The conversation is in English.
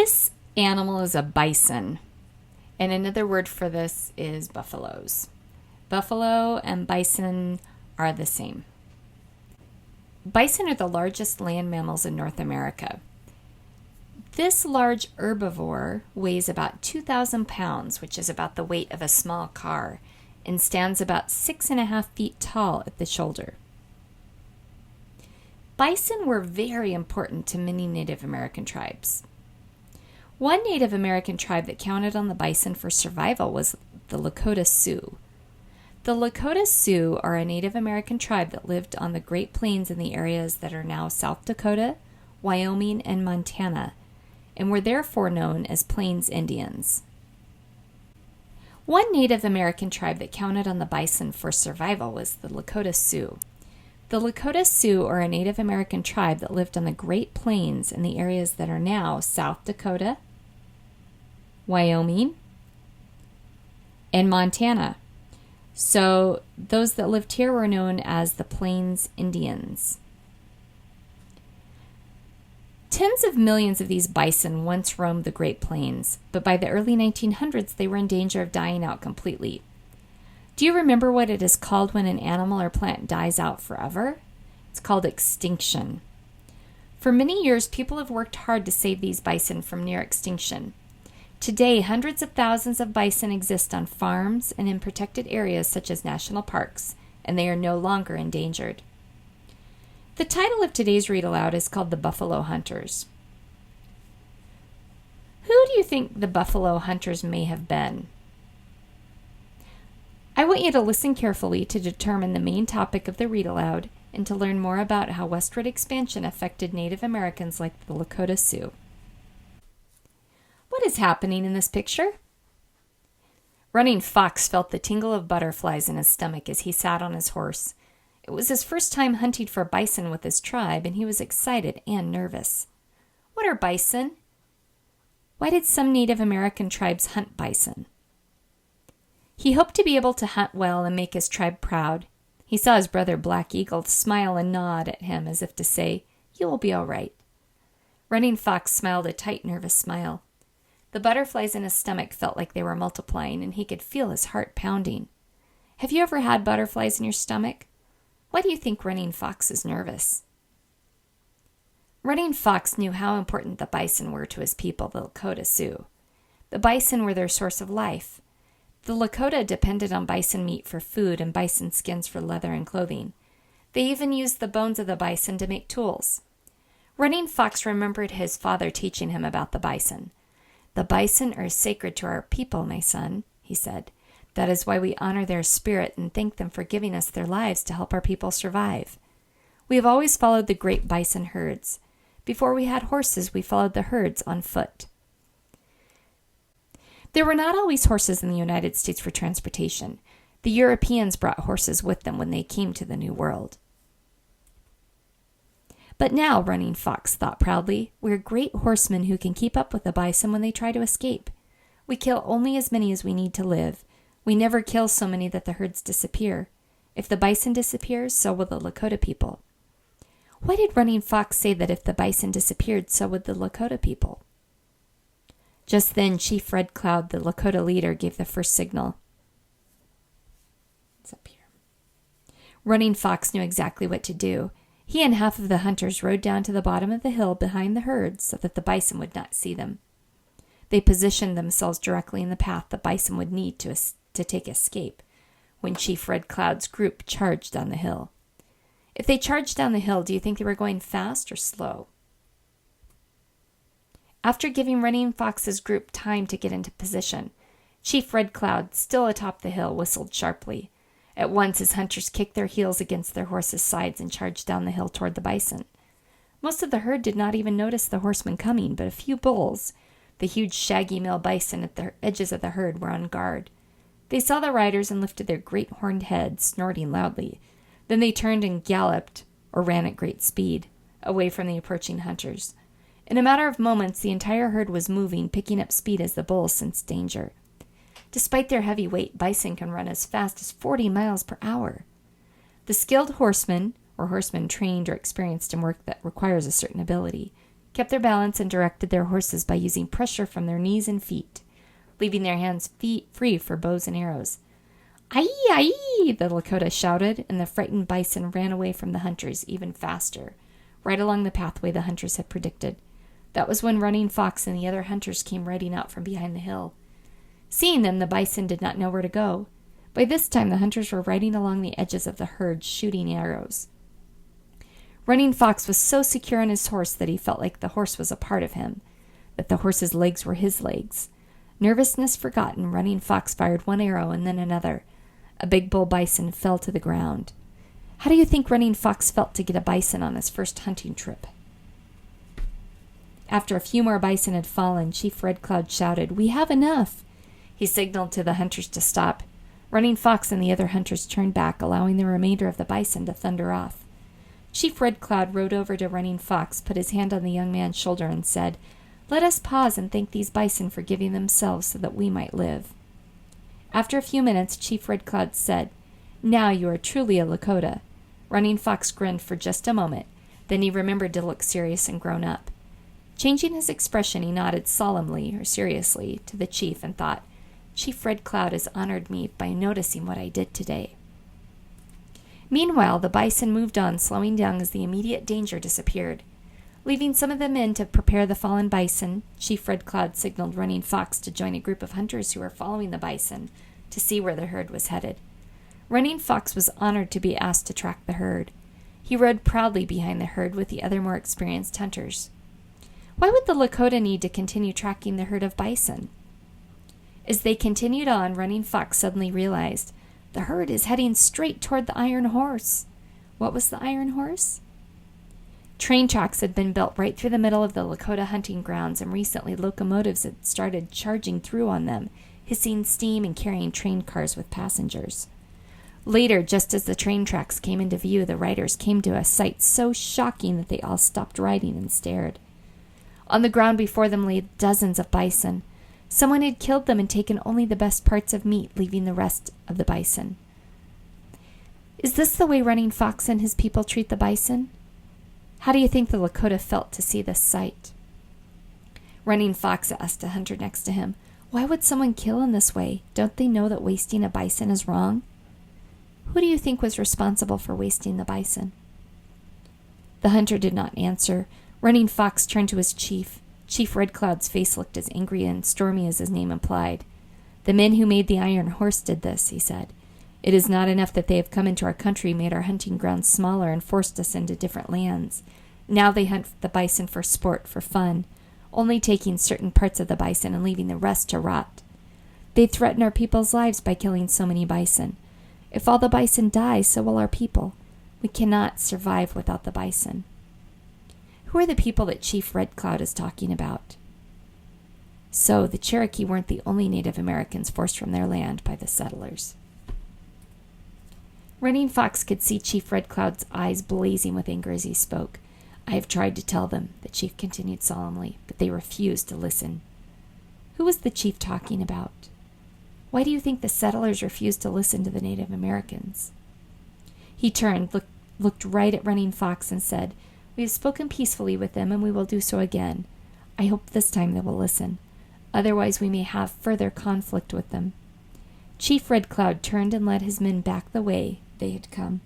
This animal is a bison, and another word for this is buffaloes. Buffalo and bison are the same. Bison are the largest land mammals in North America. This large herbivore weighs about 2,000 pounds, which is about the weight of a small car, and stands about 6.5 feet tall at the shoulder. Bison were very important to many Native American tribes. One Native American tribe that counted on the bison for survival was the Lakota Sioux. The Lakota Sioux are a Native American tribe that lived on the Great Plains in the areas that are now South Dakota, Wyoming, and Montana, and were therefore known as Plains Indians. One Native American tribe that counted on the bison for survival was the Lakota Sioux. The Lakota Sioux are a Native American tribe that lived on the Great Plains in the areas that are now South Dakota, Wyoming, and Montana. So those that lived here were known as the Plains Indians. Tens of millions of these bison once roamed the Great Plains, but by the early 1900s they were in danger of dying out completely. Do you remember what it is called when an animal or plant dies out forever? It's called extinction. For many years, people have worked hard to save these bison from near extinction. Today, hundreds of thousands of bison exist on farms and in protected areas such as national parks, and they are no longer endangered. The title of today's read aloud is called The Buffalo Hunters. Who do you think the Buffalo Hunters may have been? I want you to listen carefully to determine the main topic of the read aloud and to learn more about how westward expansion affected Native Americans like the Lakota Sioux. What is happening in this picture? Running Fox felt the tingle of butterflies in his stomach as he sat on his horse. It was his first time hunting for bison with his tribe, and he was excited and nervous. What are bison? Why did some Native American tribes hunt bison? He hoped to be able to hunt well and make his tribe proud. He saw his brother Black Eagle smile and nod at him as if to say, "You will be all right." Running Fox smiled a tight, nervous smile. The butterflies in his stomach felt like they were multiplying, and he could feel his heart pounding. Have you ever had butterflies in your stomach? Why do you think Running Fox is nervous? Running Fox knew how important the bison were to his people, the Lakota Sioux. The bison were their source of life. The Lakota depended on bison meat for food and bison skins for leather and clothing. They even used the bones of the bison to make tools. Running Fox remembered his father teaching him about the bison. "The bison are sacred to our people, my son," he said. "That is why we honor their spirit and thank them for giving us their lives to help our people survive. We have always followed the great bison herds. Before we had horses, we followed the herds on foot." There were not always horses in the United States for transportation. The Europeans brought horses with them when they came to the New World. But now, Running Fox thought proudly, we're great horsemen who can keep up with the bison when they try to escape. We kill only as many as we need to live. We never kill so many that the herds disappear. If the bison disappears, so will the Lakota people. Why did Running Fox say that if the bison disappeared, so would the Lakota people? Just then, Chief Red Cloud, the Lakota leader, gave the first signal. It's up here. Running Fox knew exactly what to do. He and half of the hunters rode down to the bottom of the hill behind the herd so that the bison would not see them. They positioned themselves directly in the path the bison would need to take escape when Chief Red Cloud's group charged down the hill. If they charged down the hill, do you think they were going fast or slow? After giving Running Fox's group time to get into position, Chief Red Cloud, still atop the hill, whistled sharply. At once his hunters kicked their heels against their horses' sides and charged down the hill toward the bison. Most of the herd did not even notice the horsemen coming, but a few bulls, the huge shaggy male bison at the edges of the herd, were on guard. They saw the riders and lifted their great horned heads, snorting loudly. Then they turned and galloped, or ran at great speed, away from the approaching hunters. In a matter of moments, the entire herd was moving, picking up speed as the bulls sensed danger. Despite their heavy weight, bison can run as fast as 40 miles per hour. The skilled horsemen, or horsemen trained or experienced in work that requires a certain ability, kept their balance and directed their horses by using pressure from their knees and feet, leaving their hands free for bows and arrows. "Aye, aye!" the Lakota shouted, and the frightened bison ran away from the hunters even faster, right along the pathway the hunters had predicted. That was when Running Fox and the other hunters came riding out from behind the hill. Seeing them, the bison did not know where to go. By this time, the hunters were riding along the edges of the herd, shooting arrows. Running Fox was so secure on his horse that he felt like the horse was a part of him, that the horse's legs were his legs. Nervousness forgotten, Running Fox fired one arrow and then another. A big bull bison fell to the ground. How do you think Running Fox felt to get a bison on his first hunting trip? After a few more bison had fallen, Chief Red Cloud shouted, "We have enough!" He signaled to the hunters to stop. Running Fox and the other hunters turned back, allowing the remainder of the bison to thunder off. Chief Red Cloud rode over to Running Fox, put his hand on the young man's shoulder, and said, "Let us pause and thank these bison for giving themselves so that we might live." After a few minutes, Chief Red Cloud said, "Now you are truly a Lakota." Running Fox grinned for just a moment. Then he remembered to look serious and grown up. Changing his expression, he nodded solemnly or seriously to the chief and thought, "Chief Red Cloud has honored me by noticing what I did today." Meanwhile, the bison moved on, slowing down as the immediate danger disappeared. Leaving some of the men to prepare the fallen bison, Chief Red Cloud signaled Running Fox to join a group of hunters who were following the bison to see where the herd was headed. Running Fox was honored to be asked to track the herd. He rode proudly behind the herd with the other more experienced hunters. Why would the Lakota need to continue tracking the herd of bison? As they continued on, Running Fox suddenly realized, the herd is heading straight toward the Iron Horse. What was the Iron Horse? Train tracks had been built right through the middle of the Lakota hunting grounds, and recently locomotives had started charging through on them, hissing steam and carrying train cars with passengers. Later, just as the train tracks came into view, the riders came to a sight so shocking that they all stopped riding and stared. On the ground before them lay dozens of bison. Someone had killed them and taken only the best parts of meat, leaving the rest of the bison. Is this the way Running Fox and his people treat the bison? How do you think the Lakota felt to see this sight? Running Fox asked a hunter next to him, "Why would someone kill in this way? Don't they know that wasting a bison is wrong?" Who do you think was responsible for wasting the bison? The hunter did not answer. Running Fox turned to his chief. Chief Red Cloud's face looked as angry and stormy as his name implied. "The men who made the Iron Horse did this," he said. "It is not enough that they have come into our country, made our hunting grounds smaller, and forced us into different lands. Now they hunt the bison for sport, for fun, only taking certain parts of the bison and leaving the rest to rot. They threaten our people's lives by killing so many bison. If all the bison die, so will our people. We cannot survive without the bison." Who are the people that Chief Red Cloud is talking about? So, the Cherokee weren't the only Native Americans forced from their land by the settlers. Running Fox could see Chief Red Cloud's eyes blazing with anger as he spoke. "I have tried to tell them," the chief continued solemnly, "but they refused to listen." Who was the chief talking about? Why do you think the settlers refused to listen to the Native Americans? He turned, looked right at Running Fox and said, "We have spoken peacefully with them, and we will do so again. I hope this time they will listen. Otherwise, we may have further conflict with them." Chief Red Cloud turned and led his men back the way they had come.